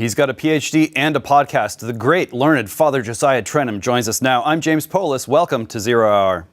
He's got a PhD and a podcast. The great, learned Father Josiah Trenham joins us now. I'm James Poulos. Welcome to Zero Hour.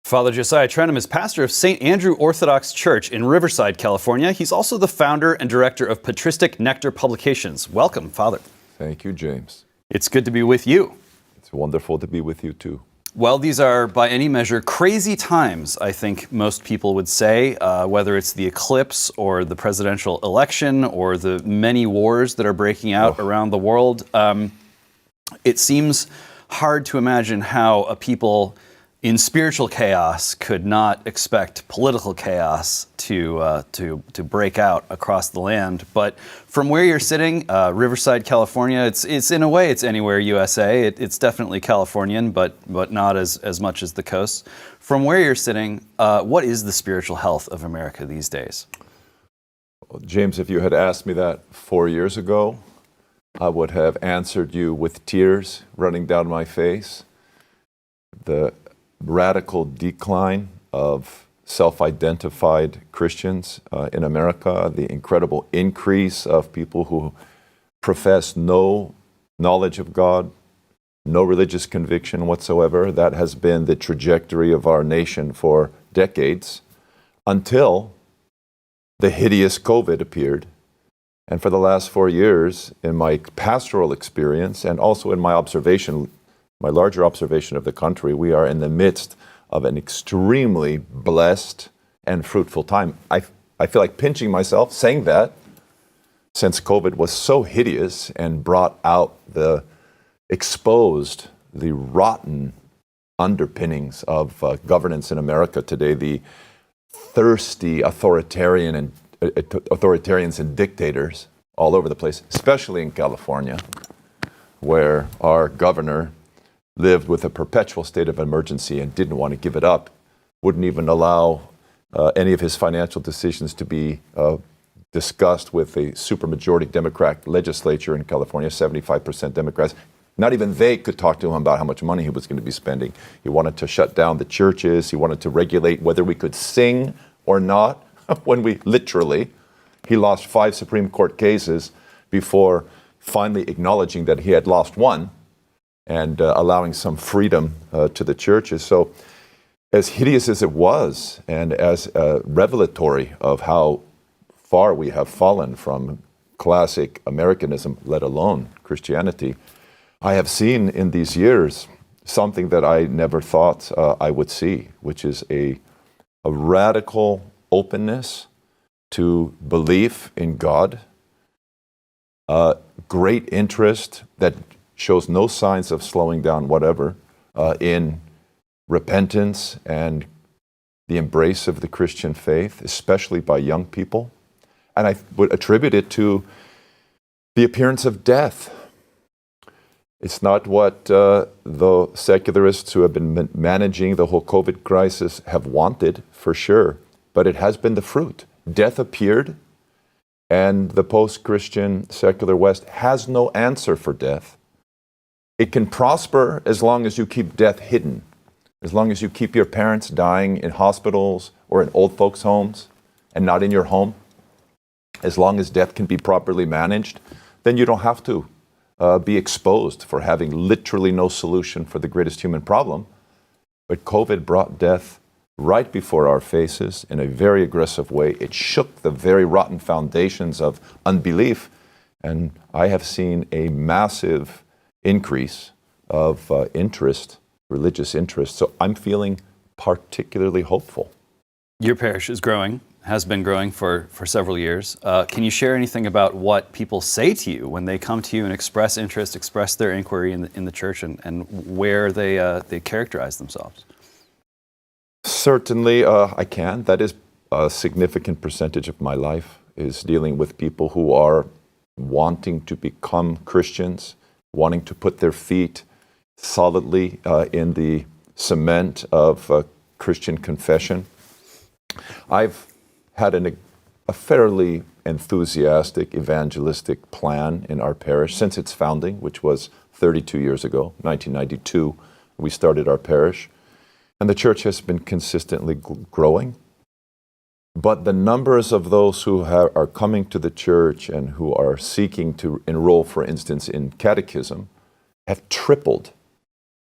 Father Josiah Trenham is pastor of St. Andrew Orthodox Church in Riverside, California. He's also the founder and director of Patristic Nectar publications. Welcome, Father. Thank you, James. It's good to be with you. It's wonderful to be with you, too. Well, these are, by any measure, crazy times, I think most people would say, whether it's the eclipse or the presidential election or the many wars that are breaking out around the world. It seems hard to imagine how a people in spiritual chaos could not expect political chaos to break out across the land. But from where you're sitting, Riverside, California, it's in a way it's anywhere USA. It's definitely Californian, but not as much as the coast. From where you're sitting, what is the spiritual health of America these days? Well, James, if you had asked me that 4 years ago, I would have answered you with tears running down my face. The radical decline of self-identified Christians in America, the incredible increase of people who profess no knowledge of God, no religious conviction whatsoever. That has been the trajectory of our nation for decades until the hideous COVID appeared. And for the last 4 years, in my pastoral experience and also in my observation, my larger observation of the country, we are in the midst of an extremely blessed and fruitful time. I feel like pinching myself saying that, since COVID was so hideous and brought out exposed the rotten underpinnings of governance in America today, the thirsty authoritarians and dictators all over the place, especially in California, where our governor lived with a perpetual state of emergency and didn't want to give it up, wouldn't even allow any of his financial decisions to be discussed with a supermajority Democrat legislature in California, 75% Democrats. Not even they could talk to him about how much money he was going to be spending. He wanted to shut down the churches. He wanted to regulate whether we could sing or not, when he lost 5 Supreme Court cases before finally acknowledging that he had lost one and allowing some freedom to the churches. So as hideous as it was, and as revelatory of how far we have fallen from classic Americanism, let alone Christianity, I have seen in these years something that I never thought I would see, which is a radical openness to belief in God, great interest that shows no signs of slowing down whatever in repentance and the embrace of the Christian faith, especially by young people. And I would attribute it to the appearance of death. It's not what the secularists who have been managing the whole COVID crisis have wanted, for sure, but it has been the fruit. Death appeared, and the post-Christian secular West has no answer for death. It can prosper as long as you keep death hidden, as long as you keep your parents dying in hospitals or in old folks' homes and not in your home. As long as death can be properly managed, then you don't have to be exposed for having literally no solution for the greatest human problem. But COVID brought death right before our faces in a very aggressive way. It shook the very rotten foundations of unbelief, and I have seen a massive increase of interest, religious interest. So I'm feeling particularly hopeful. Your parish is growing, has been growing for several years. Can you share anything about what people say to you when they come to you and express interest, express their inquiry in the church, and where they characterize themselves? Certainly, I can. That is a significant percentage of my life, is dealing with people who are wanting to become Christians, wanting to put their feet solidly in the cement of Christian confession. I've had a fairly enthusiastic evangelistic plan in our parish since its founding, which was 32 years ago, 1992. We started our parish, and the church has been consistently growing. But the numbers of those who are coming to the church and who are seeking to enroll, for instance, in catechism, have tripled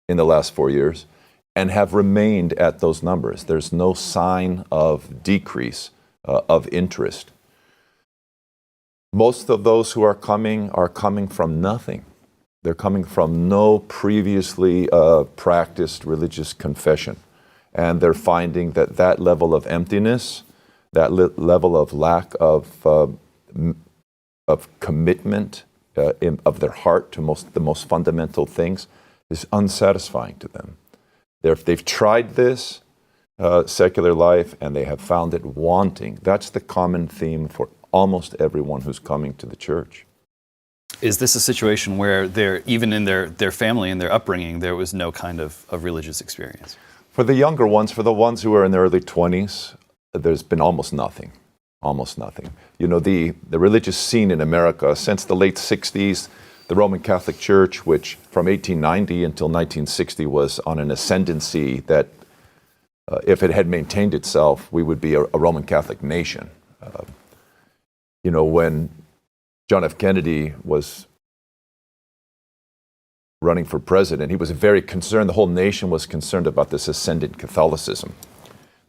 in the last 4 years and have remained at those numbers. There's no sign of decrease of interest. Most of those who are coming from nothing. They're coming from no previously practiced religious confession. And they're finding that level of emptiness, that level of lack of commitment of their heart to the most fundamental things is unsatisfying to them. They've tried this secular life and they have found it wanting. That's the common theme for almost everyone who's coming to the church. Is this a situation where even in their family and their upbringing, there was no kind of religious experience? For the younger ones, for the ones who are in their early 20s, there's been almost nothing. Almost nothing. You know, the religious scene in America since the late 60s, the Roman Catholic Church, which from 1890 until 1960 was on an ascendancy that if it had maintained itself, we would be a Roman Catholic nation. You know, when John F. Kennedy was running for president, he was very concerned, the whole nation was concerned about this ascendant Catholicism.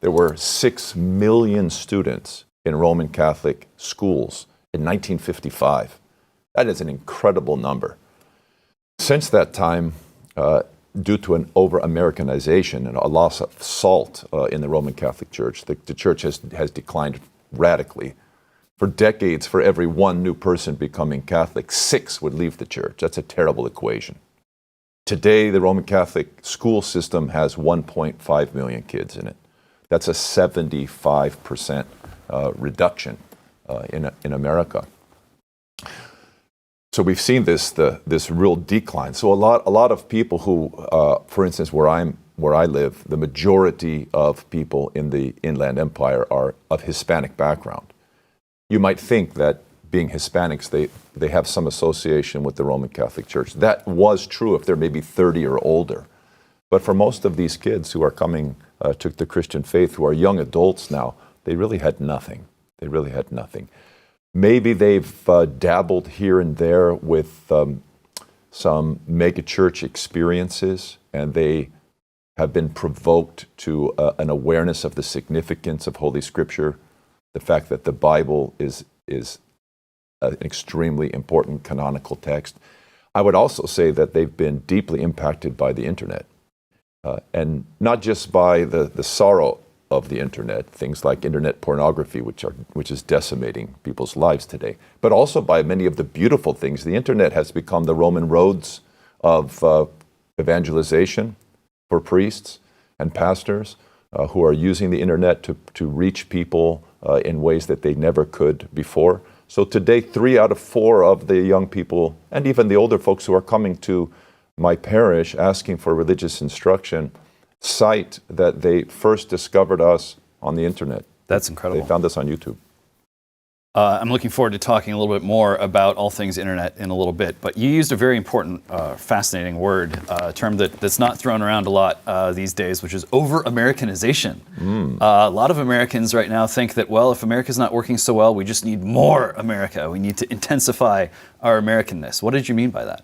There were 6 million students in Roman Catholic schools in 1955. That is an incredible number. Since that time, due to an over-Americanization and a loss of salt in the Roman Catholic Church, the church has declined radically. For decades, for every one new person becoming Catholic, 6 would leave the church. That's a terrible equation. Today, the Roman Catholic school system has 1.5 million kids in it. That's a 75% reduction in America. So we've seen this real decline. So a lot of people who, for instance, where I live, the majority of people in the Inland Empire are of Hispanic background. You might think that being Hispanics, they have some association with the Roman Catholic Church. That was true if they're maybe 30 or older. But for most of these kids who are coming to the Christian faith, who are young adults now, they really had nothing. They really had nothing. Maybe they've dabbled here and there with some megachurch experiences, and they have been provoked to an awareness of the significance of Holy Scripture, the fact that the Bible is an extremely important canonical text. I would also say that they've been deeply impacted by the internet, and not just by the sorrow of the internet, things like internet pornography, which is decimating people's lives today, but also by many of the beautiful things. The internet has become the Roman roads of evangelization for priests and pastors who are using the internet to reach people in ways that they never could before. So today, 3 out of 4 of the young people, and even the older folks who are coming to my parish asking for religious instruction, cite that they first discovered us on the internet. That's incredible. They found us on YouTube. I'm looking forward to talking a little bit more about all things internet in a little bit, but you used a very important, fascinating word, a term that's not thrown around a lot these days, which is over-Americanization. A lot of Americans right now think that, well, if America's not working so well, we just need more America. We need to intensify our Americanness. What did you mean by that?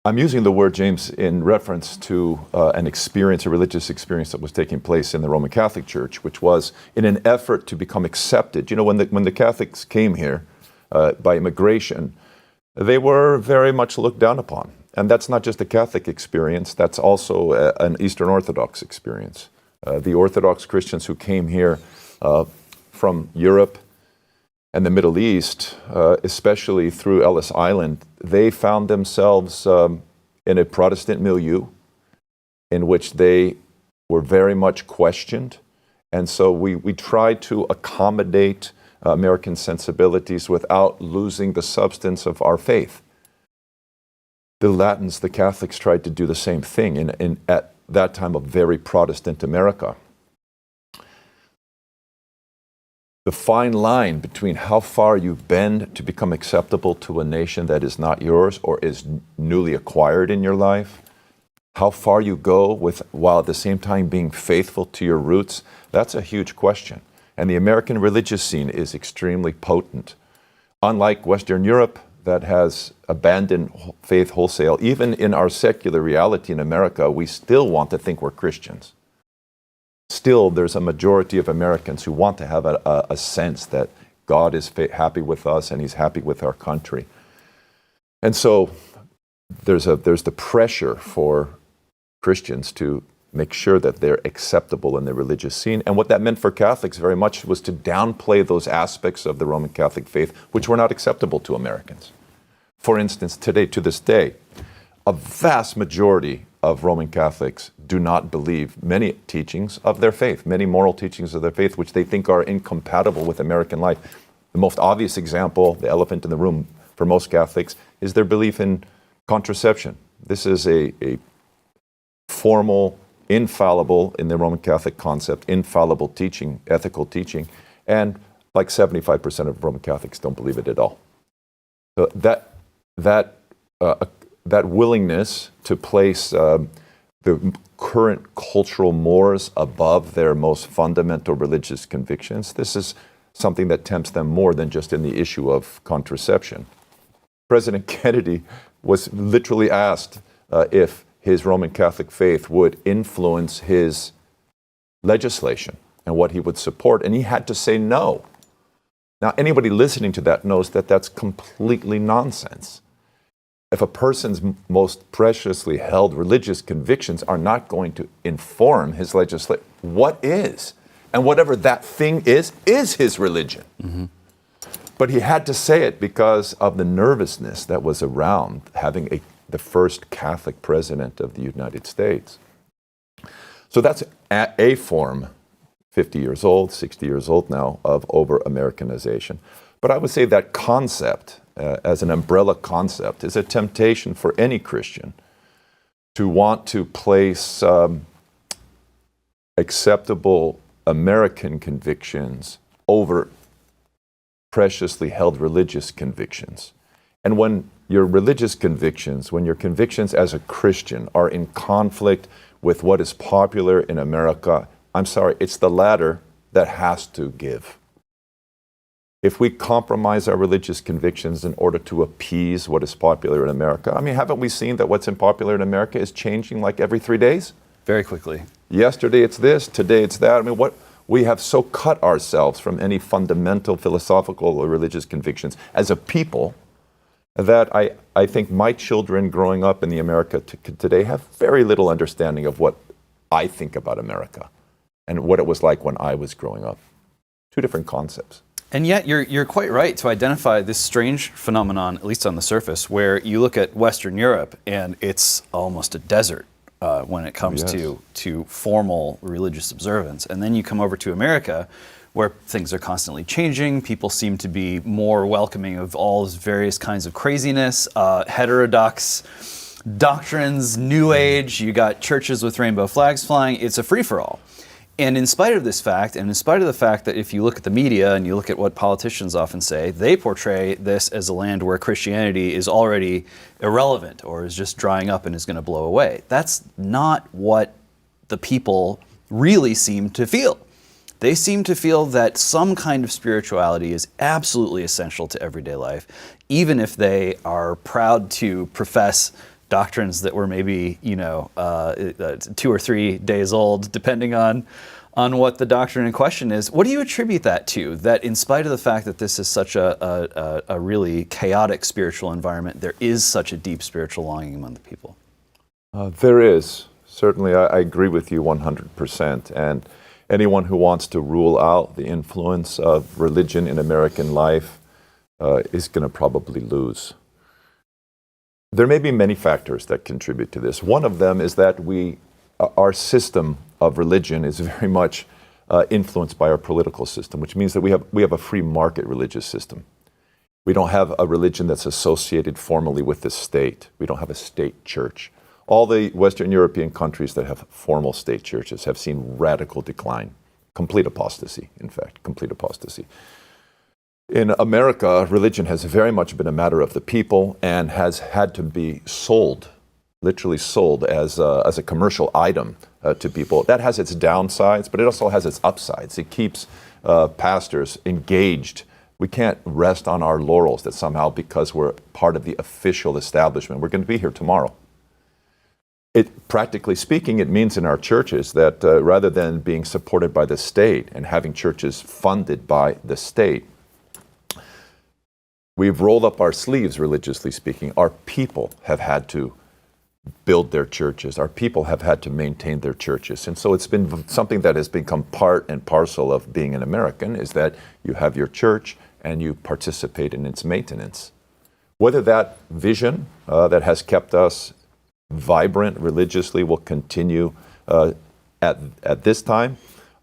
I'm using the word, James, in reference to an experience, a religious experience that was taking place in the Roman Catholic Church, which was in an effort to become accepted. You know, when the Catholics came here by immigration, they were very much looked down upon. And that's not just a Catholic experience, that's also an Eastern Orthodox experience. The Orthodox Christians who came here from Europe and the Middle East, especially through Ellis Island, they found themselves in a Protestant milieu in which they were very much questioned. And so we tried to accommodate American sensibilities without losing the substance of our faith. the Latins, the Catholics, tried to do the same thing at that time of very Protestant America. The fine line between how far you bend to become acceptable to a nation that is not yours or is newly acquired in your life, how far you go while at the same time being faithful to your roots, that's a huge question. And the American religious scene is extremely potent. Unlike Western Europe, that has abandoned faith wholesale, even in our secular reality in America, we still want to think we're Christians. Still, there's a majority of Americans who want to have a sense that God is happy with us and he's happy with our country. And so there's the pressure for Christians to make sure that they're acceptable in the religious scene. And what that meant for Catholics very much was to downplay those aspects of the Roman Catholic faith which were not acceptable to Americans. For instance, today, to this day, a vast majority of Roman Catholics do not believe many teachings of their faith, many moral teachings of their faith, which they think are incompatible with American life. The most obvious example, the elephant in the room for most Catholics, is their belief in contraception. This is a formal, infallible, in the Roman Catholic concept, infallible teaching, ethical teaching, and like 75% of Roman Catholics don't believe it at all. So that willingness to place the current cultural mores above their most fundamental religious convictions, this is something that tempts them more than just in the issue of contraception. President Kennedy was literally asked if his Roman Catholic faith would influence his legislation and what he would support, and he had to say no. Now, anybody listening to that knows that that's completely nonsense. If a person's most preciously held religious convictions are not going to inform his legislation, what is? And whatever that thing is his religion. Mm-hmm. But he had to say it because of the nervousness that was around having the first Catholic president of the United States. So that's a form, 50 years old, 60 years old now, of over-Americanization. But I would say that concept, as an umbrella concept, is a temptation for any Christian to want to place acceptable American convictions over preciously held religious convictions. And when your religious convictions, when your convictions as a Christian are in conflict with what is popular in America, I'm sorry, it's the latter that has to give. If we compromise our religious convictions in order to appease what is popular in America, I mean, haven't we seen that what's unpopular in America is changing like every 3 days? Very quickly. Yesterday it's this, today it's that. I mean, we have so cut ourselves from any fundamental philosophical or religious convictions as a people that I think my children growing up in the America today have very little understanding of what I think about America and what it was like when I was growing up. Two different concepts. And yet you're quite right to identify this strange phenomenon, at least on the surface, where you look at Western Europe and it's almost a desert when it comes to formal religious observance. And then you come over to America where things are constantly changing. People seem to be more welcoming of all various kinds of craziness, heterodox doctrines, New Age. You got churches with rainbow flags flying. It's a free-for-all. And in spite of this fact, and in spite of the fact that if you look at the media and you look at what politicians often say, they portray this as a land where Christianity is already irrelevant or is just drying up and is going to blow away. That's not what the people really seem to feel. They seem to feel that some kind of spirituality is absolutely essential to everyday life, even if they are proud to profess doctrines that were maybe 2 or 3 days old, depending on what the doctrine in question is. What do you attribute that to? That in spite of the fact that this is such a really chaotic spiritual environment, there is such a deep spiritual longing among the people? There is. Certainly, I agree with you 100%. And anyone who wants to rule out the influence of religion in American life is going to probably lose. There may be many factors that contribute to this. One of them is that our system of religion is very much influenced by our political system, which means that we have a free market religious system. We don't have a religion that's associated formally with the state. We don't have a state church. All the Western European countries that have formal state churches have seen radical decline, complete apostasy, in fact, complete apostasy. In America, religion has very much been a matter of the people and has had to be sold, literally sold as a commercial item to people. That has its downsides, but it also has its upsides. It keeps pastors engaged. We can't rest on our laurels that somehow because we're part of the official establishment, we're going to be here tomorrow. Practically speaking, it means in our churches that rather than being supported by the state and having churches funded by the state, we've rolled up our sleeves, religiously speaking. Our people have had to build their churches. Our people have had to maintain their churches. And so it's been something that has become part and parcel of being an American, is that you have your church and you participate in its maintenance. Whether that vision that has kept us vibrant religiously will continue at this time,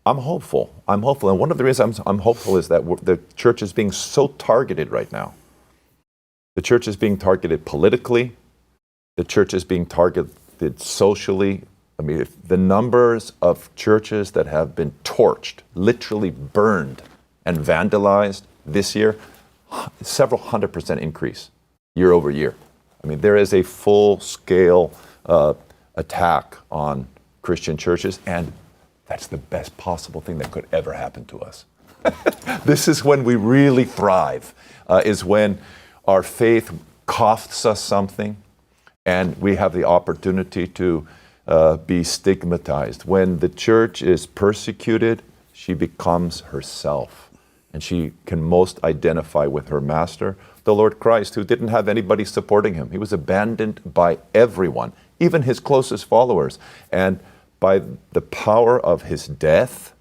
I'm hopeful. I'm hopeful. And one of the reasons I'm hopeful is that the church is being so targeted right now. The church is being targeted politically. The church is being targeted socially. I mean, the numbers of churches that have been torched, literally burned and vandalized this year, several 100% increase year over year. I mean, there is a full-scale attack on Christian churches, and that's the best possible thing that could ever happen to us. This is when we really thrive, is when our faith costs us something, and we have the opportunity to be stigmatized. When the church is persecuted, she becomes herself, and she can most identify with her master, the Lord Christ, who didn't have anybody supporting him. He was abandoned by everyone, even his closest followers. And by the power of his death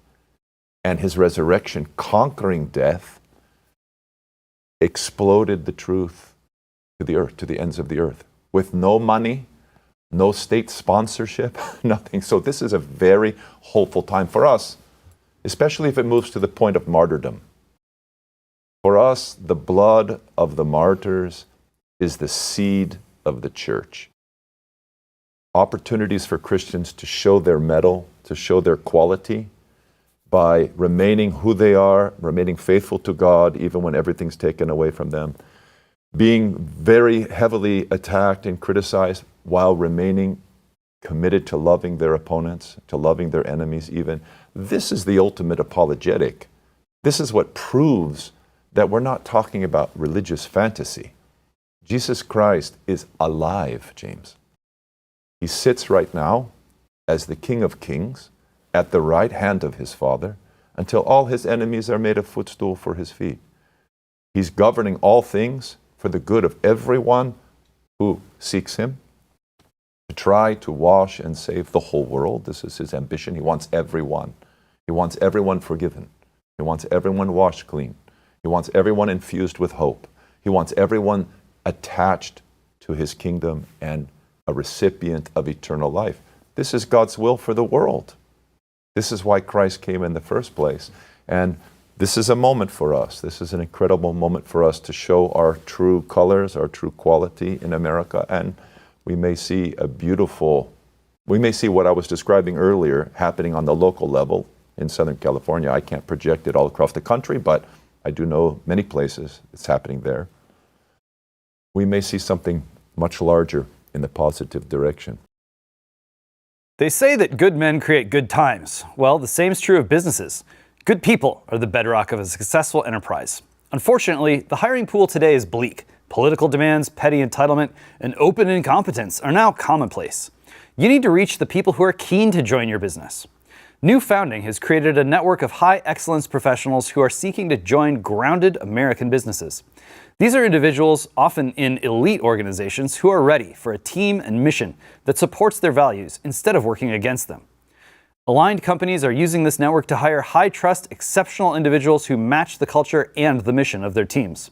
and his resurrection, conquering death, exploded the truth to the earth, to the ends of the earth, with no money, no state sponsorship, nothing. So this is a very hopeful time for us, especially if it moves to the point of martyrdom. For us, the blood of the martyrs is the seed of the church. Opportunities for Christians to show their mettle, to show their quality, by remaining who they are, remaining faithful to God, even when everything's taken away from them, being very heavily attacked and criticized while remaining committed to loving their opponents, to loving their enemies even. This is the ultimate apologetic. This is what proves that we're not talking about religious fantasy. Jesus Christ is alive, James. He sits right now as the King of Kings at the right hand of his Father until all his enemies are made a footstool for his feet. He's governing all things for the good of everyone who seeks him, to try to wash and save the whole world. This is his ambition. He wants everyone. He wants everyone forgiven. He wants everyone washed clean. He wants everyone infused with hope. He wants everyone attached to his kingdom and a recipient of eternal life. This is God's will for the world. This is why Christ came in the first place. And this is a moment for us. This is an incredible moment for us to show our true colors, our true quality in America. And we may see what I was describing earlier happening on the local level in Southern California. I can't project it all across the country, but I do know many places it's happening there. We may see something much larger in the positive direction. They say that good men create good times. Well, the same is true of businesses. Good people are the bedrock of a successful enterprise. Unfortunately, the hiring pool today is bleak. Political demands, petty entitlement, and open incompetence are now commonplace. You need to reach the people who are keen to join your business. New Founding has created a network of high excellence professionals who are seeking to join grounded American businesses. These are individuals, often in elite organizations, who are ready for a team and mission that supports their values instead of working against them. Aligned companies are using this network to hire high-trust, exceptional individuals who match the culture and the mission of their teams.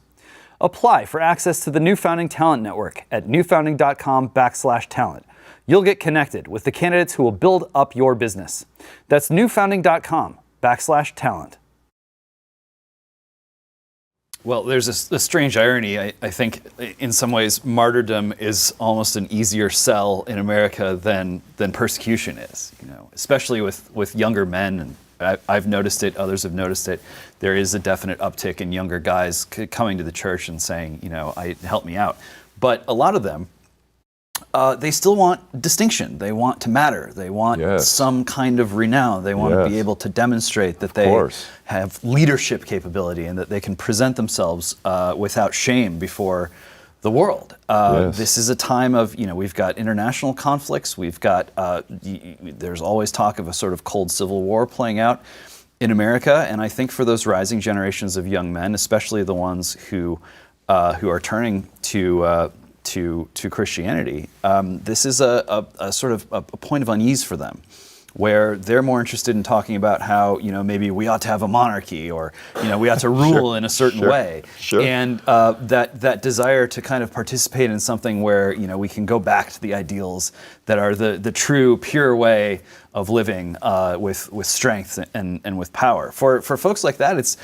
Apply for access to the New Founding Talent Network at newfounding.com/talent. You'll get connected with the candidates who will build up your business. That's newfounding.com/talent. Well, there's a strange irony. I think in some ways martyrdom is almost an easier sell in America than persecution is, especially with younger men. And I've noticed it, others have noticed it. There is a definite uptick in younger guys coming to the church and saying, help me out. But a lot of them, they still want distinction. They want to matter. They want some kind of renown. They want to be able to demonstrate that they have leadership capability and that they can present themselves without shame before the world. This is a time of, we've got international conflicts. We've got, there's always talk of a sort of cold civil war playing out in America. And I think for those rising generations of young men, especially the ones who are turning to Christianity, this is a sort of a point of unease for them, where they're more interested in talking about how maybe we ought to have a monarchy, or we ought to rule in a certain way, and that desire to kind of participate in something where we can go back to the ideals that are the true, pure way of living with strength and with power. For folks like that, it's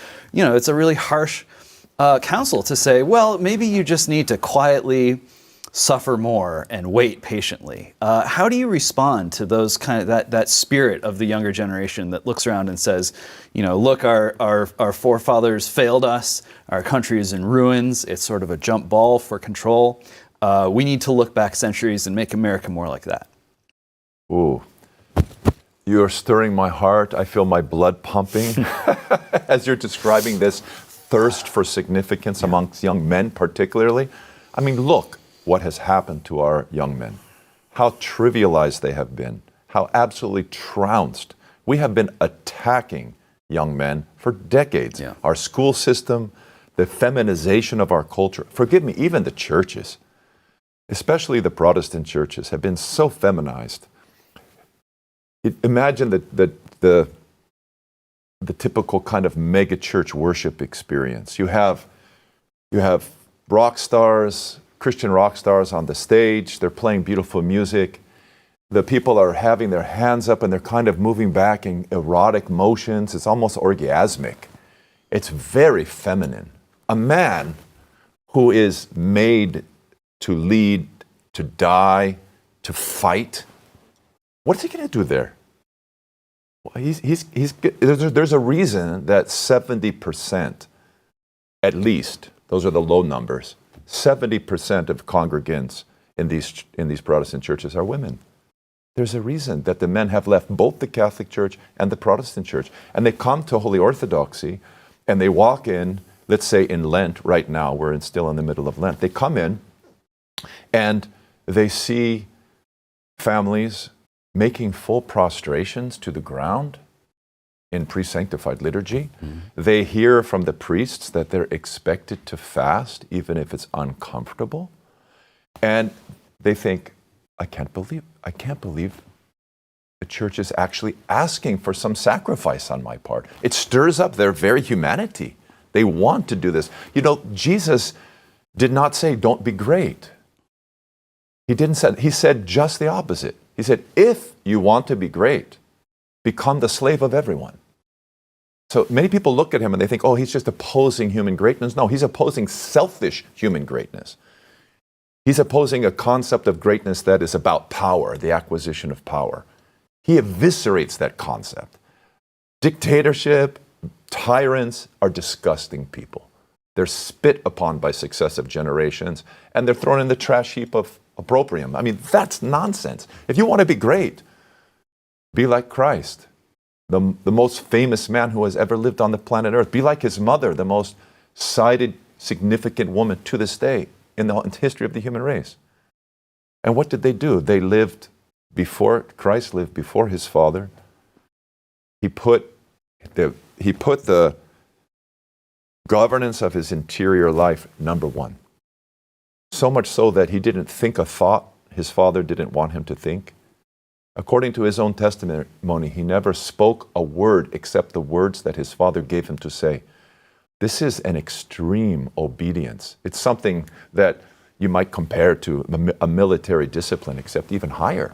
a really harsh counsel to say, well, maybe you just need to quietly suffer more and wait patiently. How do you respond to those kind of that spirit of the younger generation that looks around and says, look, our forefathers failed us, our country is in ruins, it's sort of a jump ball for control. We need to look back centuries and make America more like that. Ooh. You are stirring my heart. I feel my blood pumping as you're describing this thirst for significance amongst young men particularly. I mean, look what has happened to our young men. How trivialized they have been. How absolutely trounced. We have been attacking young men for decades. Our school system, the feminization of our culture. Forgive me, even the churches, especially the Protestant churches, have been so feminized. Imagine the typical kind of mega church worship experience. You have rock stars, Christian rock stars on the stage. They're playing beautiful music. The people are having their hands up and they're kind of moving back in erotic motions. It's almost orgasmic. It's very feminine. A man who is made to lead, to die, to fight, what's he going to do there? Well, there's a reason that 70%, at least, those are the low numbers, 70% of congregants in these Protestant churches are women. There's a reason that the men have left both the Catholic Church and the Protestant Church. And they come to Holy Orthodoxy and they walk in, let's say in Lent right now, we're still in the middle of Lent. They come in and they see families making full prostrations to the ground in pre-sanctified liturgy. They hear from the priests that they're expected to fast, even if it's uncomfortable. And they think, I can't believe the church is actually asking for some sacrifice on my part. It stirs up their very humanity. They want to do this. Jesus did not say, don't be great. He said just the opposite. He said, if you want to be great, become the slave of everyone. So many people look at him and they think, oh, he's just opposing human greatness. No, he's opposing selfish human greatness. He's opposing a concept of greatness that is about power, the acquisition of power. He eviscerates that concept. Dictatorship, tyrants are disgusting people. They're spit upon by successive generations, and they're thrown in the trash heap of opprobrium. I mean, that's nonsense. If you want to be great, be like Christ, the most famous man who has ever lived on the planet Earth. Be like his mother, the most cited, significant woman to this day in the history of the human race. And what did they do? They lived before, Christ lived before his Father. He put the governance of his interior life number one. So much so that he didn't think a thought his Father didn't want him to think. According to his own testimony, he never spoke a word except the words that his Father gave him to say. This is an extreme obedience. It's something that you might compare to a military discipline, except even higher.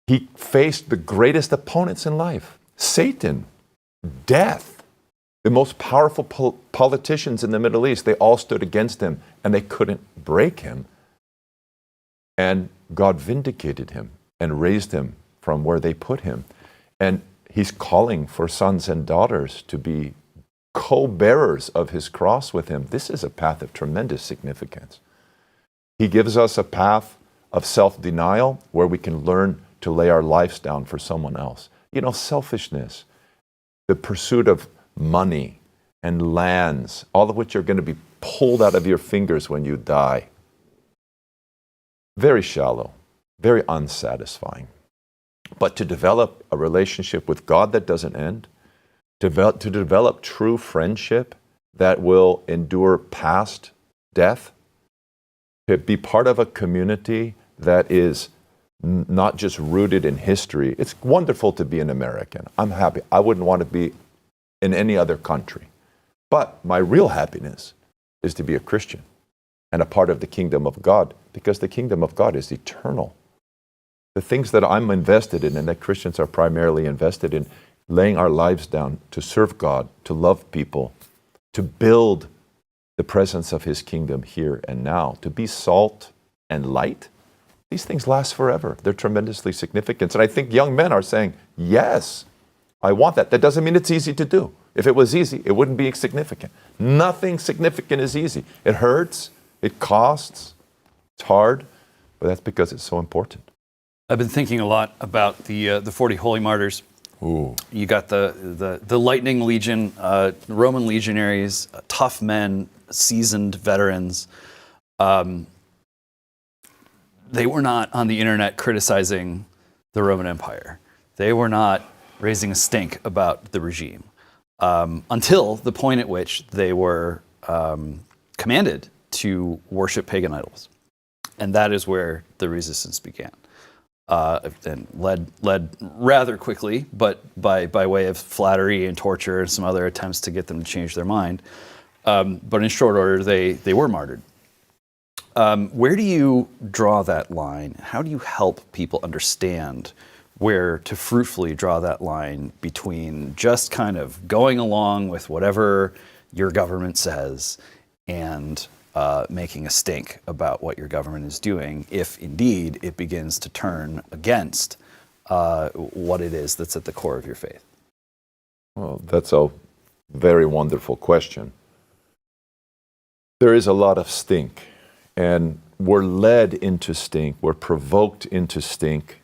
He faced the greatest opponents in life: Satan, death, The most powerful politicians in the Middle East, they all stood against him, and they couldn't break him. And God vindicated him and raised him from where they put him. And he's calling for sons and daughters to be co-bearers of his cross with him. This is a path of tremendous significance. He gives us a path of self-denial where we can learn to lay our lives down for someone else. You know, selfishness, the pursuit of money and lands, all of which are going to be pulled out of your fingers when you die. Very shallow, very unsatisfying. But to develop a relationship with God that doesn't end, to develop true friendship that will endure past death, to be part of a community that is not just rooted in history. It's wonderful to be an American. I'm happy. I wouldn't want to be in any other country. But my real happiness is to be a Christian and a part of the kingdom of God, because the kingdom of God is eternal. The things that I'm invested in and that Christians are primarily invested in, laying our lives down to serve God, to love people, to build the presence of his kingdom here and now, to be salt and light. These things last forever. They're tremendously significant. And I think young men are saying, yes, I want that. That doesn't mean it's easy to do. If it was easy, it wouldn't be significant. Nothing significant is easy. It hurts, it costs, it's hard, but that's because it's so important. I've been thinking a lot about the 40 Holy Martyrs. Ooh. You got the Lightning Legion, Roman legionaries, tough men, seasoned veterans. They were not on the internet criticizing the Roman Empire. They were not raising a stink about the regime until the point at which they were commanded to worship pagan idols. And that is where the resistance began. And led rather quickly, but by way of flattery and torture and some other attempts to get them to change their mind. But in short order, they were martyred. Where do you draw that line? How do you help people understand where to fruitfully draw that line between just kind of going along with whatever your government says and making a stink about what your government is doing, if indeed it begins to turn against what it is that's at the core of your faith? Well, that's a very wonderful question. There is a lot of stink, and we're led into stink, we're provoked into stink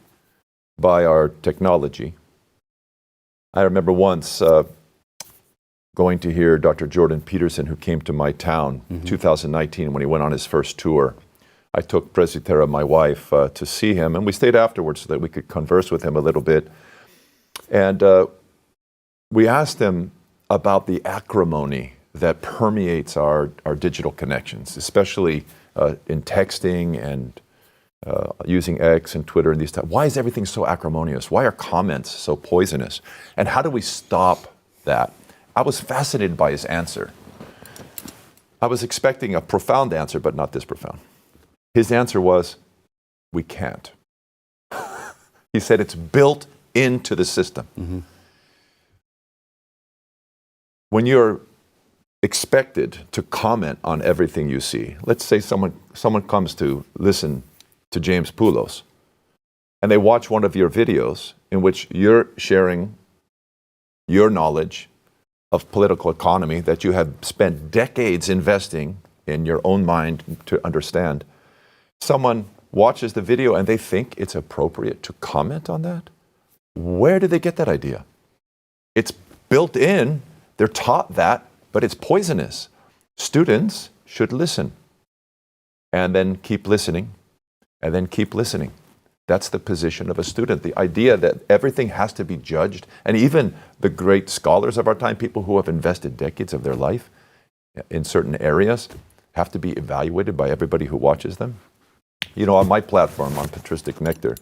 by our technology. I remember once going to hear Dr. Jordan Peterson, who came to my town in 2019 when he went on his first tour. I took Presbytera, my wife, to see him, and we stayed afterwards so that we could converse with him a little bit. And we asked him about the acrimony that permeates our digital connections, especially in texting and using X and Twitter and these types. Why is everything so acrimonious? Why are comments so poisonous? And how do we stop that? I was fascinated by his answer. I was expecting a profound answer, but not this profound. His answer was, we can't. He said it's built into the system. Mm-hmm. When you're expected to comment on everything you see, let's say someone comes to listen to James Poulos, and they watch one of your videos in which you're sharing your knowledge of political economy that you have spent decades investing in your own mind to understand. Someone watches the video and they think it's appropriate to comment on that? Where did they get that idea? It's built in, they're taught that, but it's poisonous. Students should listen and then keep listening and then keep listening. That's the position of a student. The idea that everything has to be judged, and even the great scholars of our time, people who have invested decades of their life in certain areas, have to be evaluated by everybody who watches them. You know, on my platform, on Patristic Nectar,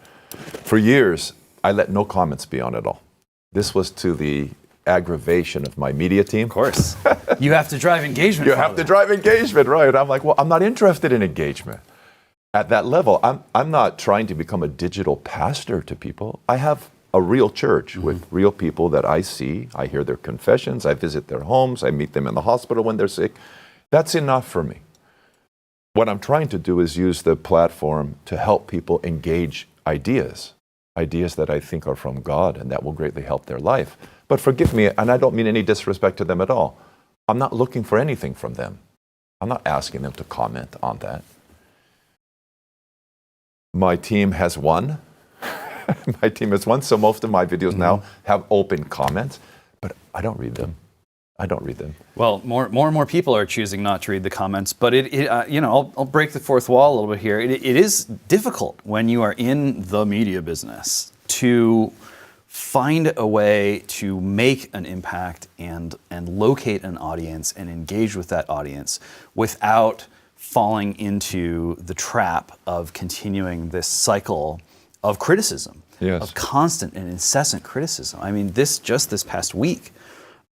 for years, I let no comments be on it all. This was to the aggravation of my media team. Of course. You have to drive engagement. You have to drive engagement, right? I'm like, well, I'm not interested in engagement. At that level, I'm not trying to become a digital pastor to people. I have a real church with real people that I see. I hear their confessions. I visit their homes. I meet them in the hospital when they're sick. That's enough for me. What I'm trying to do is use the platform to help people engage ideas that I think are from God and that will greatly help their life. But forgive me, and I don't mean any disrespect to them at all. I'm not looking for anything from them. I'm not asking them to comment on that. My team has won. My team has won, so most of my videos now have open comments, but I don't read them. Well, more and more people are choosing not to read the comments, but I'll break the fourth wall a little bit here. It is difficult when you are in the media business to find a way to make an impact and locate an audience and engage with that audience without falling into the trap of continuing this cycle of criticism, of constant and incessant criticism. I mean, this past week,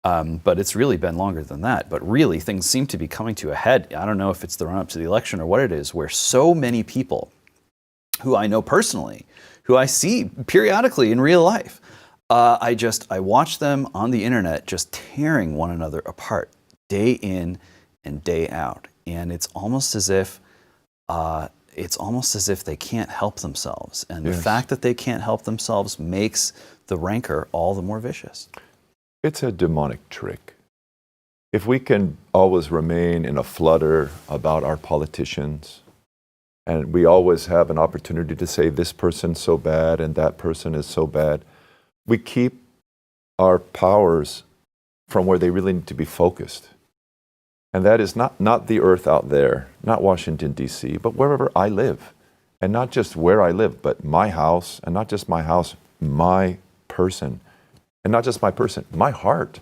but it's really been longer than that. But really, things seem to be coming to a head. I don't know if it's the run-up to the election or what it is, where so many people who I know personally, who I see periodically in real life, I watch them on the internet just tearing one another apart day in and day out. And it's almost as if they can't help themselves. And the fact that they can't help themselves makes the rancor all the more vicious. It's a demonic trick. If we can always remain in a flutter about our politicians, and we always have an opportunity to say this person's so bad and that person is so bad, we keep our powers from where they really need to be focused. And that is not the earth out there, not Washington, D.C., but wherever I live. And not just where I live, but my house, and not just my house, my person. And not just my person, my heart.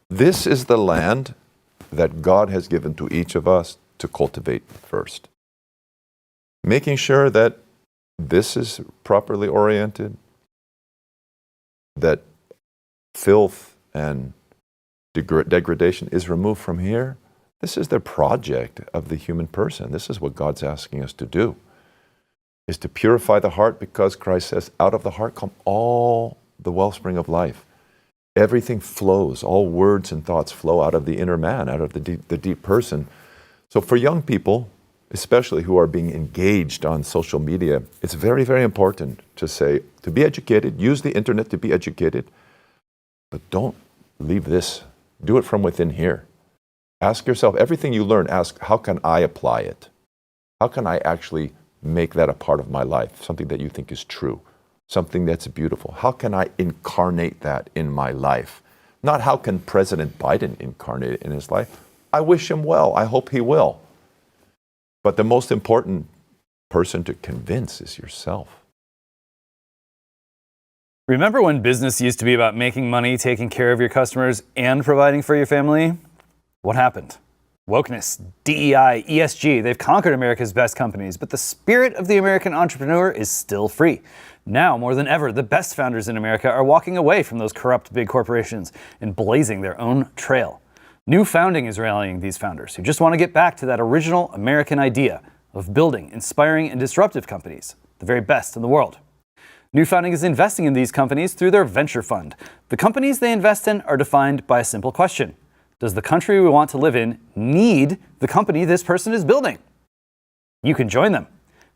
This is the land that God has given to each of us to cultivate first. Making sure that this is properly oriented, that filth and degradation is removed from here. This is the project of the human person. This is what God's asking us to do, is to purify the heart, because Christ says, out of the heart come all the wellspring of life. Everything flows, all words and thoughts flow out of the inner man, out of the deep person. So for young people, especially who are being engaged on social media, it's very, very important to be educated, use the internet to be educated, but don't leave this. Do it from within here. Ask yourself, everything you learn, ask, how can I apply it? How can I actually make that a part of my life? Something that you think is true, something that's beautiful. How can I incarnate that in my life? Not how can President Biden incarnate it in his life? I wish him well. I hope he will. But the most important person to convince is yourself. Remember when business used to be about making money, taking care of your customers, and providing for your family? What happened? Wokeness, DEI, ESG, they've conquered America's best companies, but the spirit of the American entrepreneur is still free. Now, more than ever, the best founders in America are walking away from those corrupt big corporations and blazing their own trail. New Founding is rallying these founders who just want to get back to that original American idea of building inspiring and disruptive companies, the very best in the world. New Founding is investing in these companies through their venture fund. The companies they invest in are defined by a simple question. Does the country we want to live in need the company this person is building? You can join them.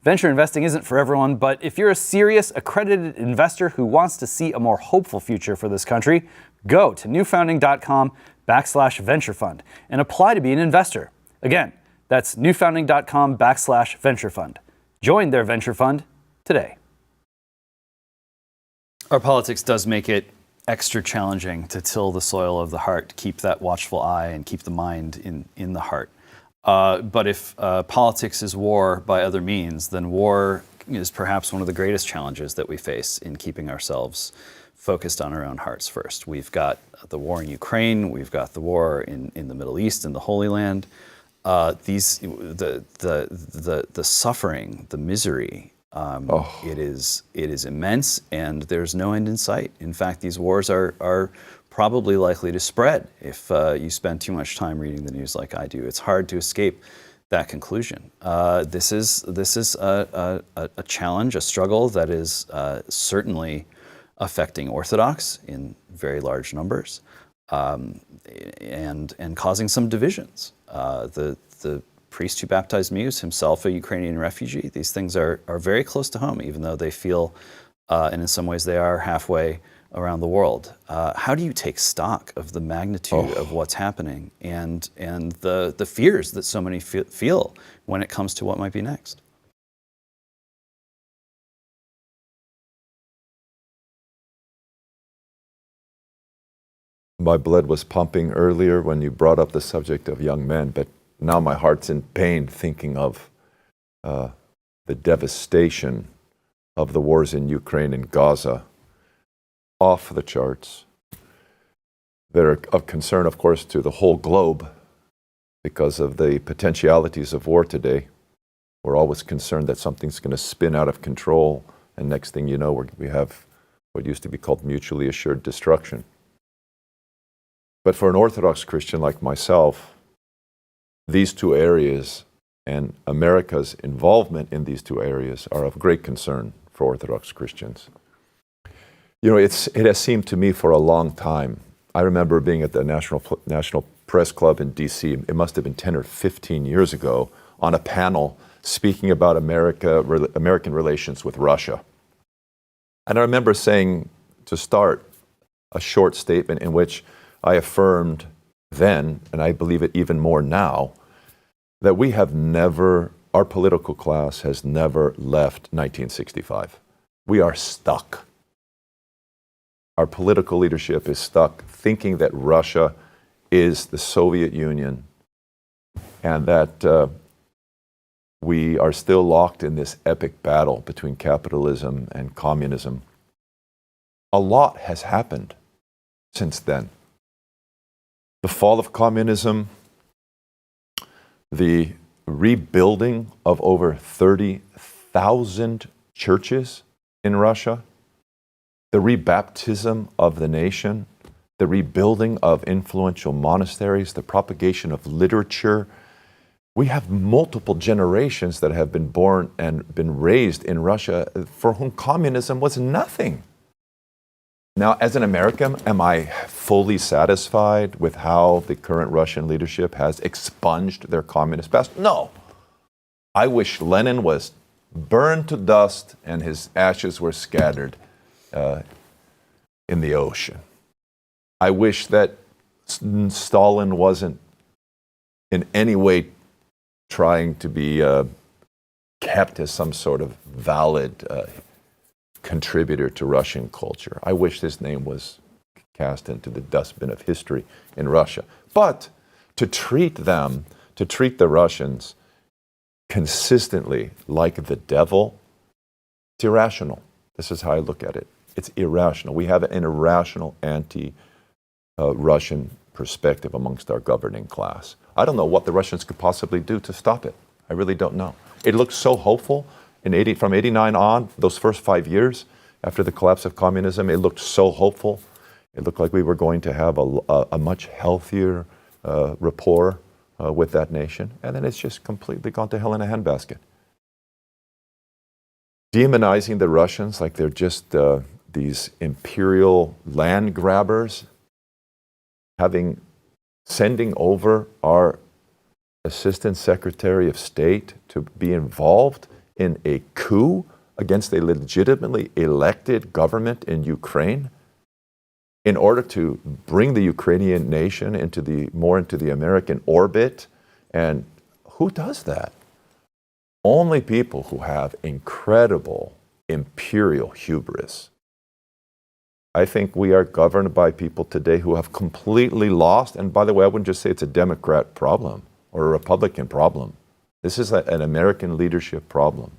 Venture investing isn't for everyone, but if you're a serious, accredited investor who wants to see a more hopeful future for this country, go to newfounding.com/venture fund and apply to be an investor. Again, that's newfounding.com/venture fund. Join their venture fund today. Our politics does make it extra challenging to till the soil of the heart, keep that watchful eye and keep the mind in the heart. But if politics is war by other means, then war is perhaps one of the greatest challenges that we face in keeping ourselves focused on our own hearts first. We've got the war in Ukraine, we've got the war in the Middle East, in the Holy Land. The suffering, the misery, it is immense, and there's no end in sight. In fact, these wars are probably likely to spread if you spend too much time reading the news like I do. It's hard to escape that conclusion. This is a challenge, a struggle that is certainly affecting Orthodox in very large numbers, and causing some divisions. The priest who baptized me was himself a Ukrainian refugee. These things are very close to home, even though they feel, and in some ways they are halfway around the world. How do you take stock of the magnitude of what's happening and the fears that so many feel when it comes to what might be next? My blood was pumping earlier when you brought up the subject of young men, but now my heart's in pain thinking of the devastation of the wars in Ukraine and Gaza. Off the charts. They're of concern, of course, to the whole globe because of the potentialities of war today. We're always concerned that something's going to spin out of control, and next thing you know, we have what used to be called mutually assured destruction. But for an Orthodox Christian like myself, these two areas and America's involvement in these two areas are of great concern for Orthodox Christians. You know, it has seemed to me for a long time. I remember being at the National Press Club in D.C. It must have been 10 or 15 years ago on a panel speaking about American relations with Russia. And I remember saying, to start, a short statement in which I affirmed then, and I believe it even more now, that we have never, our political class has never left 1965. We are stuck. Our political leadership is stuck thinking that Russia is the Soviet Union and that we are still locked in this epic battle between capitalism and communism. A lot has happened since then. The fall of communism, the rebuilding of over 30,000 churches in Russia, the rebaptism of the nation, the rebuilding of influential monasteries, the propagation of literature. We have multiple generations that have been born and been raised in Russia for whom communism was nothing. Now, as an American, am I fully satisfied with how the current Russian leadership has expunged their communist past? No. I wish Lenin was burned to dust and his ashes were scattered in the ocean. I wish that Stalin wasn't in any way trying to be kept as some sort of valid contributor to Russian culture. I wish his name was cast into the dustbin of history in Russia. But to treat the Russians consistently like the devil, it's irrational. This is how I look at it. It's irrational. We have an irrational anti-Russian perspective amongst our governing class. I don't know what the Russians could possibly do to stop it. I really don't know. It looks so hopeful. From 89 on, those first 5 years after the collapse of communism, it looked so hopeful. It looked like we were going to have a much healthier rapport with that nation. And then it's just completely gone to hell in a handbasket. Demonizing the Russians like they're just these imperial land grabbers, sending over our Assistant Secretary of State to be involved in a coup against a legitimately elected government in Ukraine in order to bring the Ukrainian nation more into the American orbit. And who does that? Only people who have incredible imperial hubris. I think we are governed by people today who have completely lost, and by the way, I wouldn't just say it's a Democrat problem or a Republican problem. This is an American leadership problem.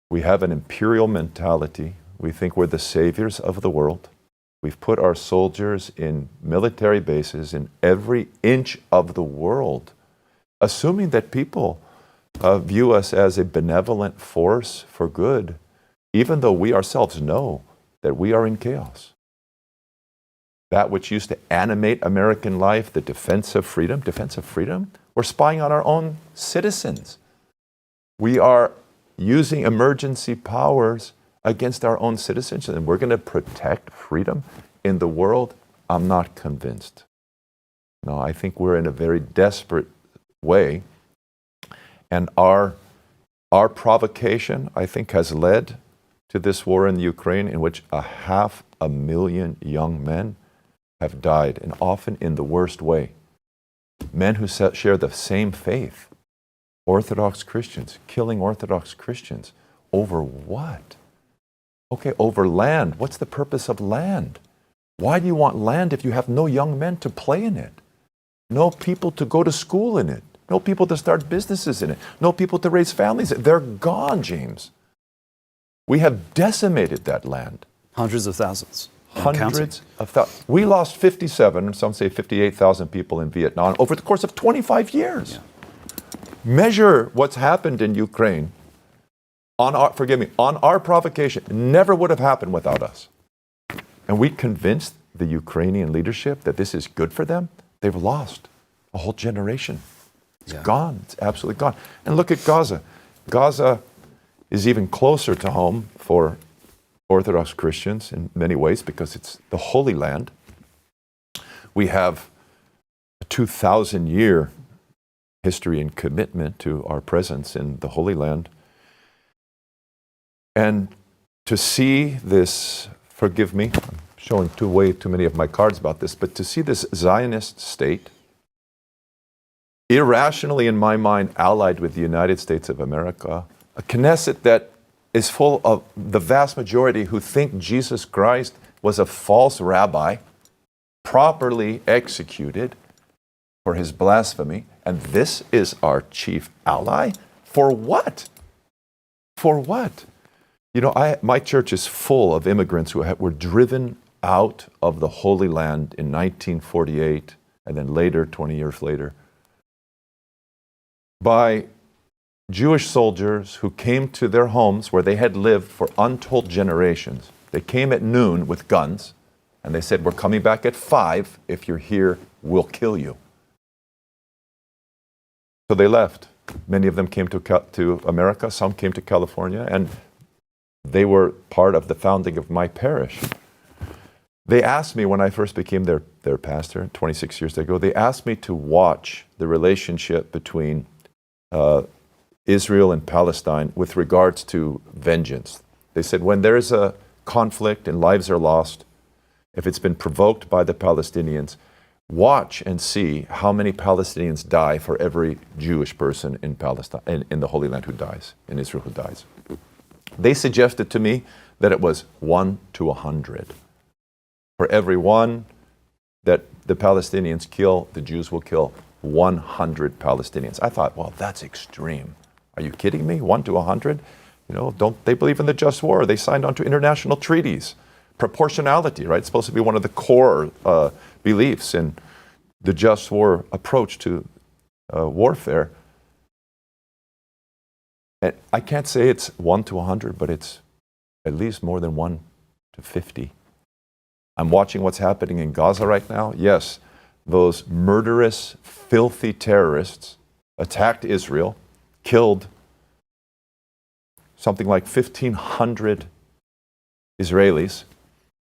We have an imperial mentality. We think we're the saviors of the world. We've put our soldiers in military bases in every inch of the world, assuming that people view us as a benevolent force for good, even though we ourselves know that we are in chaos. That which used to animate American life, the defense of freedom, we're spying on our own citizens. We are using emergency powers against our own citizens, and we're going to protect freedom in the world? I'm not convinced. No, I think we're in a very desperate way, and our provocation, I think, has led to this war in Ukraine, in which 500,000 young men have died, and often in the worst way. Men who share the same faith, Orthodox Christians, killing Orthodox Christians. Over what? Okay, over land. What's the purpose of land? Why do you want land if you have no young men to play in it? No people to go to school in it? No people to start businesses in it? No people to raise families? They're gone, James. We have decimated that land. Hundreds of thousands. Hundreds of thousands. We lost 57, and some say 58,000 people in Vietnam over the course of 25 years. Yeah. Measure what's happened in Ukraine on our provocation. Never would have happened without us. And we convinced the Ukrainian leadership that this is good for them. They've lost a whole generation. It's gone. It's absolutely gone. And look at Gaza. Gaza is even closer to home for Orthodox Christians in many ways because it's the Holy Land. We have a 2,000-year history and commitment to our presence in the Holy Land. And to see this, forgive me, I'm showing way too many of my cards about this, but to see this Zionist state irrationally, in my mind, allied with the United States of America, a Knesset that is full of the vast majority who think Jesus Christ was a false rabbi, properly executed for his blasphemy, and this is our chief ally? For what? For what? You know, my church is full of immigrants who were driven out of the Holy Land in 1948, and then later, 20 years later, by Jewish soldiers who came to their homes where they had lived for untold generations. They came at noon with guns, and they said, "We're coming back at 5. If you're here, we'll kill you." So they left. Many of them came to America, some came to California, and they were part of the founding of my parish. They asked me when I first became their pastor 26 years ago, they asked me to watch the relationship between Israel and Palestine with regards to vengeance. They said when there is a conflict and lives are lost, if it's been provoked by the Palestinians, watch and see how many Palestinians die for every Jewish person in Palestine, in the Holy Land who dies, in Israel who dies. They suggested to me that it was 1 to 100. For every one that the Palestinians kill, the Jews will kill 100 Palestinians. I thought, well, that's extreme. Are you kidding me? 1 to 100? You know, don't they believe in the just war? They signed on to international treaties. Proportionality, right? It's supposed to be one of the core beliefs in the just war approach to warfare. And I can't say it's 1 to 100, but it's at least more than 1 to 50. I'm watching what's happening in Gaza right now. Yes, those murderous, filthy terrorists attacked Israel, killed something like 1,500 Israelis.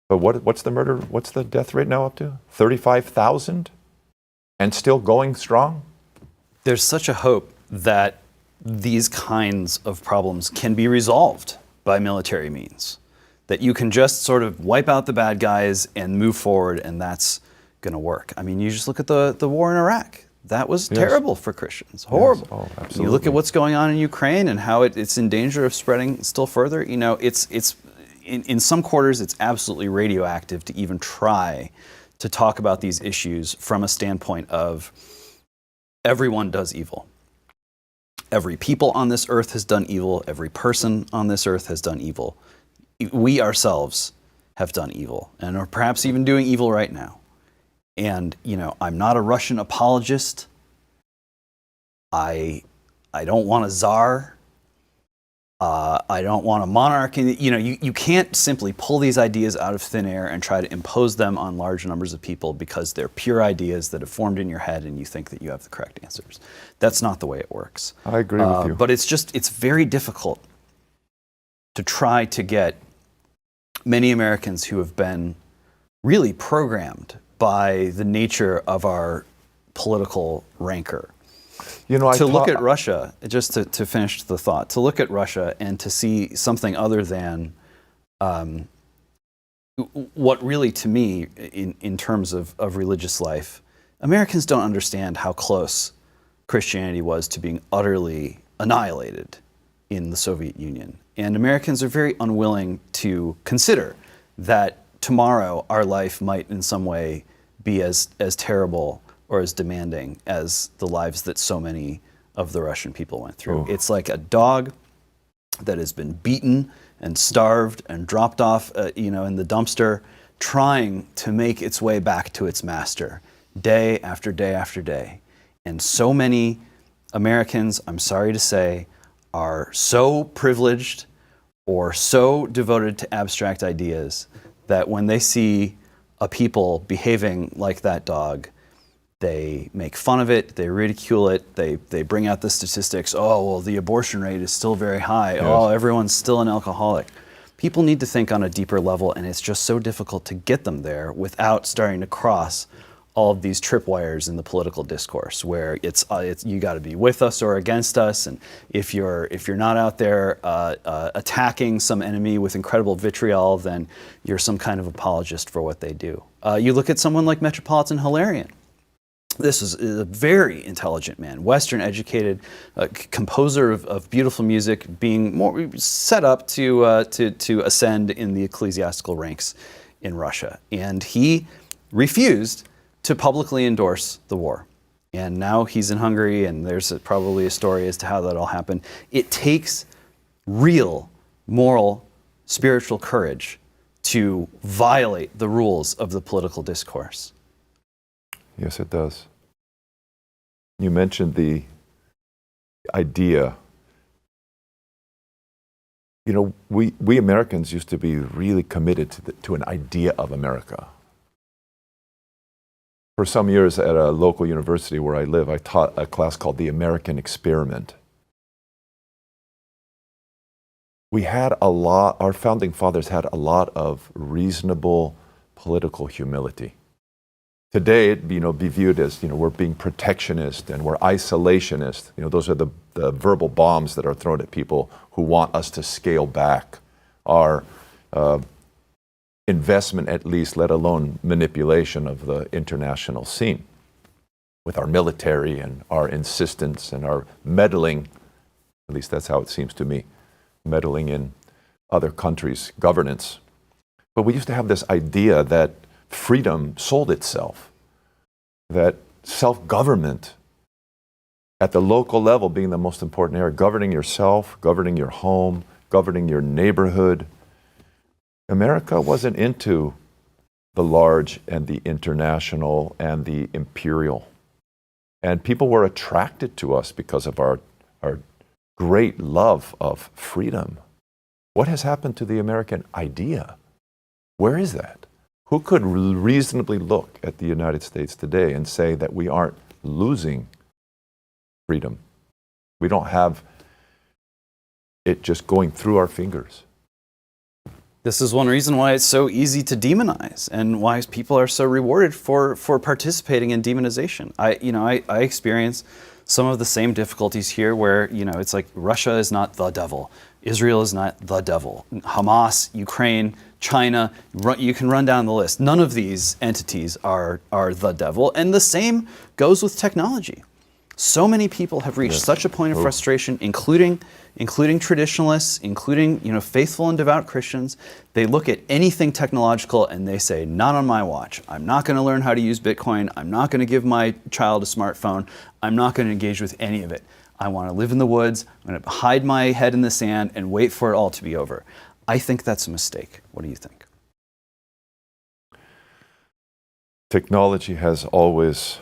But what's the death rate now up to? 35,000? And still going strong? There's such a hope that these kinds of problems can be resolved by military means. That you can just sort of wipe out the bad guys and move forward, and that's going to work. I mean, you just look at the war in Iraq. That was terrible for Christians. Horrible. Yes. Oh, absolutely. You look at what's going on in Ukraine and how it's in danger of spreading still further. You know, it's in some quarters, it's absolutely radioactive to even try to talk about these issues from a standpoint of everyone does evil. Every people on this earth has done evil. Every person on this earth has done evil. We ourselves have done evil and are perhaps even doing evil right now. And, you know, I'm not a Russian apologist. I don't want a czar. I don't want a monarch. You know, you can't simply pull these ideas out of thin air and try to impose them on large numbers of people because they're pure ideas that have formed in your head and you think that you have the correct answers. That's not the way it works. I agree with you. But it's very difficult to try to get many Americans who have been really programmed by the nature of our political rancor. To look at Russia, just to finish the thought, to look at Russia and to see something other than what really, to me, in terms of religious life, Americans don't understand how close Christianity was to being utterly annihilated in the Soviet Union. And Americans are very unwilling to consider that tomorrow our life might in some way be as terrible or as demanding as the lives that so many of the Russian people went through. It's like a dog that has been beaten and starved and dropped off, in the dumpster, trying to make its way back to its master, day after day after day. And so many Americans, I'm sorry to say, are so privileged or so devoted to abstract ideas that when they see a people behaving like that dog, they make fun of it, they ridicule it, they bring out the statistics. Oh, well, the abortion rate is still very high. Yes. Oh, everyone's still an alcoholic. People need to think on a deeper level, and it's just so difficult to get them there without starting to cross all of these tripwires in the political discourse, where it's you got to be with us or against us, and if you're not out there attacking some enemy with incredible vitriol, then you're some kind of apologist for what they do. You look at someone like Metropolitan Hilarion. This is a very intelligent man, Western educated, composer of beautiful music, being more set up to ascend in the ecclesiastical ranks in Russia, and he refused to publicly endorse the war. And now he's in Hungary, and there's probably a story as to how that all happened. It takes real moral, spiritual courage to violate the rules of the political discourse. Yes, it does. You mentioned the idea. We Americans used to be really committed to an idea of America. For some years at a local university where I live, I taught a class called the American Experiment. Our founding fathers had a lot of reasonable political humility. Today, it'd be viewed as, we're being protectionist and we're isolationist. Those are the verbal bombs that are thrown at people who want us to scale back our investment, at least, let alone manipulation of the international scene with our military and our insistence and our meddling, at least that's how it seems to me, meddling in other countries' governance. But we used to have this idea that freedom sold itself, that self-government at the local level being the most important area, governing yourself, governing your home, governing your neighborhood. America wasn't into the large and the international and the imperial. And people were attracted to us because of our great love of freedom. What has happened to the American idea? Where is that? Who could reasonably look at the United States today and say that we aren't losing freedom? We don't have it just going through our fingers. This is one reason why it's so easy to demonize and why people are so rewarded for participating in demonization. I experience some of the same difficulties here where, it's like Russia is not the devil. Israel is not the devil. Hamas, Ukraine, China, you can run down the list. None of these entities are the devil. And the same goes with technology. So many people have reached such a point of frustration, including traditionalists, including faithful and devout Christians. They look at anything technological and they say, not on my watch. I'm not going to learn how to use Bitcoin. I'm not going to give my child a smartphone. I'm not going to engage with any of it. I want to live in the woods. I'm going to hide my head in the sand and wait for it all to be over. I think that's a mistake. What do you think? Technology has always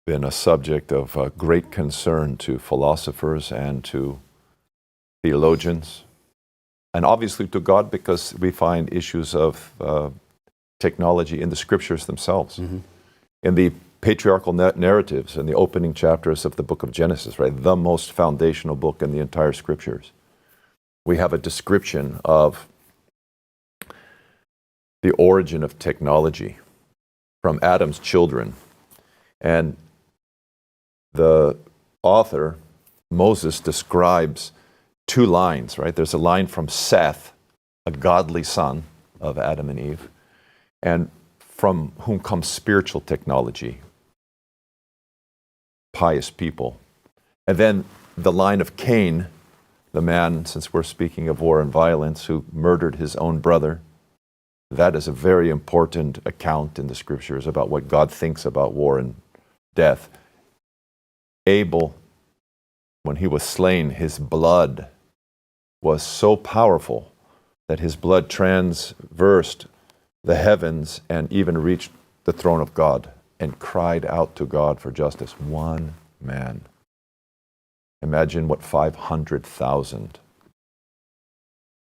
been a subject of great concern to philosophers and to theologians, and obviously to God, because we find issues of technology in the scriptures themselves. Mm-hmm. In the patriarchal narratives in the opening chapters of the book of Genesis, right, the most foundational book in the entire scriptures, we have a description of the origin of technology from Adam's children. And the author, Moses, describes 2 lines, right? There's a line from Seth, a godly son of Adam and Eve, and from whom comes spiritual technology, pious people. And then the line of Cain, the man, since we're speaking of war and violence, who murdered his own brother. That is a very important account in the scriptures about what God thinks about war and death. Abel, when he was slain, his blood was so powerful that his blood transversed the heavens and even reached the throne of God and cried out to God for justice. One man. Imagine what 500,000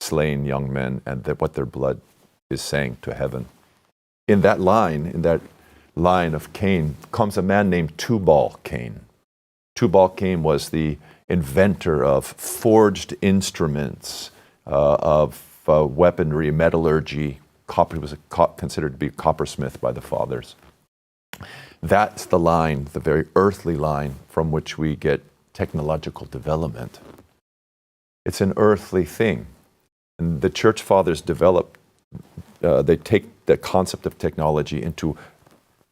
slain young men and what their blood is saying to heaven. In that line of Cain, comes a man named Tubal-Cain. Tubal-Cain was the inventor of forged instruments, of weaponry, metallurgy. He was considered to be a coppersmith by the fathers. That's the line, the very earthly line from which we get technological development. It's an earthly thing. And the church fathers they take the concept of technology into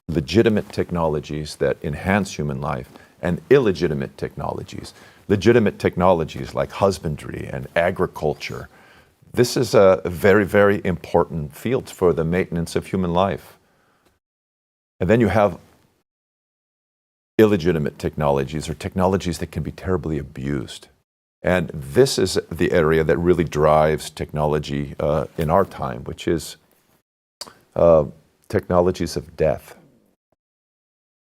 legitimate technologies that enhance human life and illegitimate technologies. Legitimate technologies like husbandry and agriculture. This is a very, very important field for the maintenance of human life. And then you have illegitimate technologies, or technologies that can be terribly abused. And this is the area that really drives technology in our time, which is technologies of death,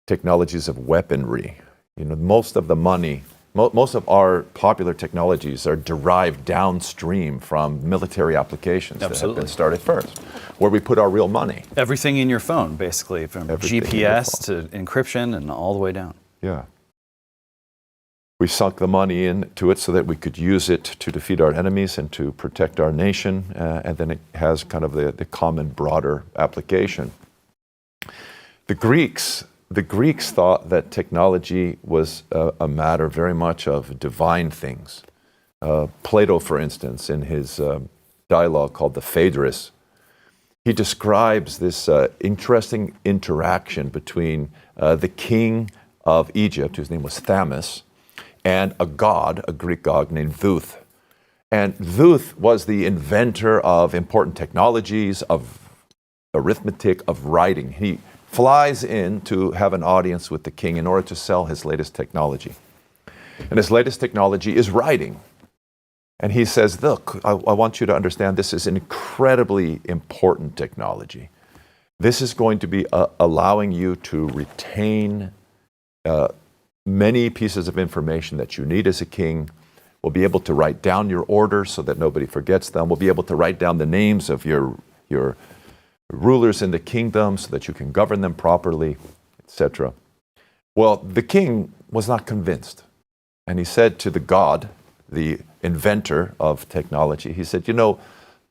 technologies of weaponry. Most of the money, most of our popular technologies are derived downstream from military applications that have been started first, where we put our real money. Everything in your phone, basically, from GPS to encryption and all the way down. Yeah. We sunk the money into it so that we could use it to defeat our enemies and to protect our nation, and then it has kind of the common, broader application. The Greeks thought that technology was a matter very much of divine things. Plato, for instance, in his dialogue called the Phaedrus, he describes this interesting interaction between the king of Egypt, whose name was Thamus, and a Greek god named Thuth. And Thuth was the inventor of important technologies, of arithmetic, of writing. He flies in to have an audience with the king in order to sell his latest technology. And his latest technology is writing. And he says, look, I want you to understand this is an incredibly important technology. This is going to be allowing you to retain many pieces of information that you need as a king. We'll be able to write down your orders so that nobody forgets them. We'll be able to write down the names of your rulers in the kingdom so that you can govern them properly, etc. Well, the king was not convinced. And he said to the god, the inventor of technology, he said,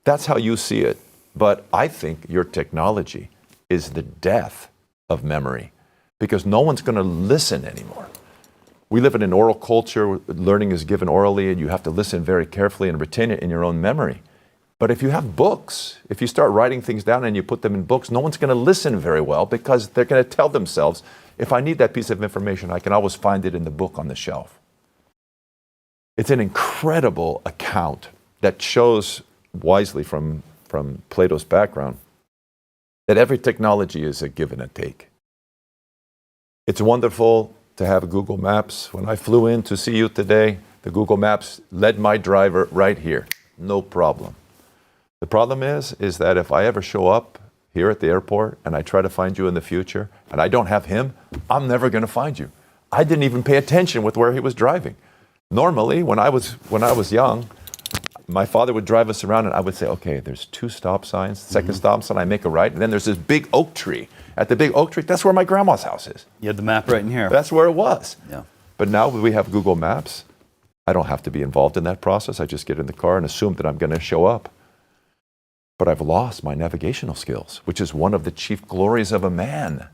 that's how you see it, but I think your technology is the death of memory, because no one's going to listen anymore. We live in an oral culture. Learning is given orally, and you have to listen very carefully and retain it in your own memory. But if you have books, if you start writing things down and you put them in books, no one's going to listen very well, because they're going to tell themselves, if I need that piece of information, I can always find it in the book on the shelf. It's an incredible account that shows wisely from Plato's background that every technology is a give and a take. It's wonderful to have Google Maps. When I flew in to see you today, the Google Maps led my driver right here. No problem. The problem is that if I ever show up here at the airport and I try to find you in the future and I don't have him, I'm never going to find you. I didn't even pay attention with where he was driving. Normally, when I was young, my father would drive us around and I would say, okay, there's 2 stop signs. The second stop sign, I make a right, and then there's this big oak tree. At the big oak tree, that's where my grandma's house is. You had the map right in here. That's where it was. Yeah. But now we have Google Maps. I don't have to be involved in that process. I just get in the car and assume that I'm going to show up. But I've lost my navigational skills, which is one of the chief glories of a man.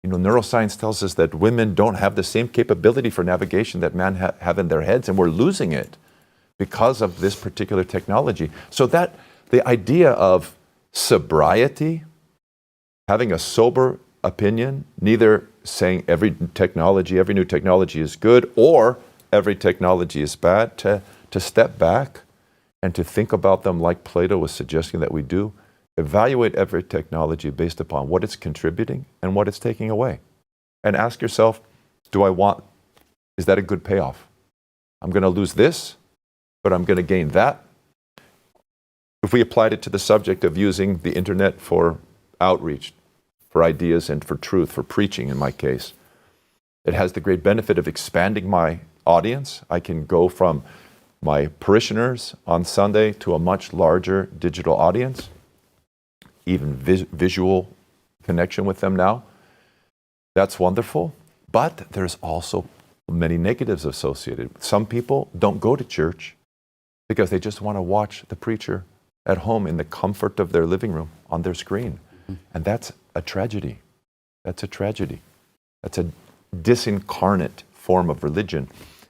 You know, neuroscience tells us that women don't have the same capability for navigation that men have in their heads, and we're losing it because of this particular technology. So that the idea of sobriety, having a sober opinion, neither saying every new technology is good or every technology is bad, to step back and to think about them like Plato was suggesting that we do. Evaluate every technology based upon what it's contributing and what it's taking away. And ask yourself, is that a good payoff? I'm going to lose this, but I'm going to gain that. If we applied it to the subject of using the internet for outreach, for ideas and for truth, for preaching in my case, it has the great benefit of expanding my audience. I can go from my parishioners on Sunday to a much larger digital audience, even visual connection with them now. That's wonderful, but there's also many negatives associated. Some people don't go to church because they just want to watch the preacher at home in the comfort of their living room on their screen. And that's a tragedy. That's a tragedy. That's a disincarnate form of religion.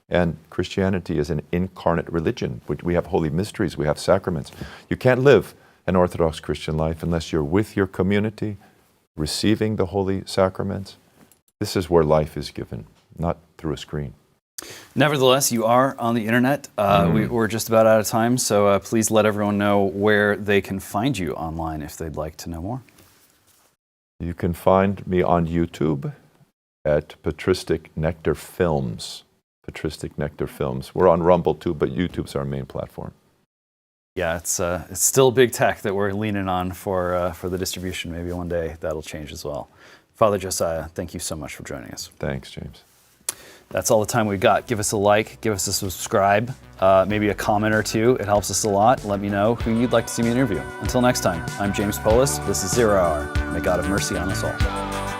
And Christianity is an incarnate religion. We have holy mysteries, we have sacraments. You can't live an Orthodox Christian life unless you're with your community, receiving the holy sacraments. This is where life is given, not through a screen. Nevertheless, you are on the internet. We're just about out of time, so please let everyone know where they can find you online if they'd like to know more. You can find me on YouTube at Patristic Nectar Films. Patristic Nectar Films. We're on Rumble too, but YouTube's our main platform. Yeah, it's still big tech that we're leaning on for the distribution. Maybe one day that'll change as well. Father Josiah, thank you so much for joining us. Thanks, James. That's all the time we've got. Give us a like, give us a subscribe, maybe a comment or two. It helps us a lot. Let me know who you'd like to see me interview. Until next time, I'm James Poulos. This is Zero Hour. May God have mercy on us all.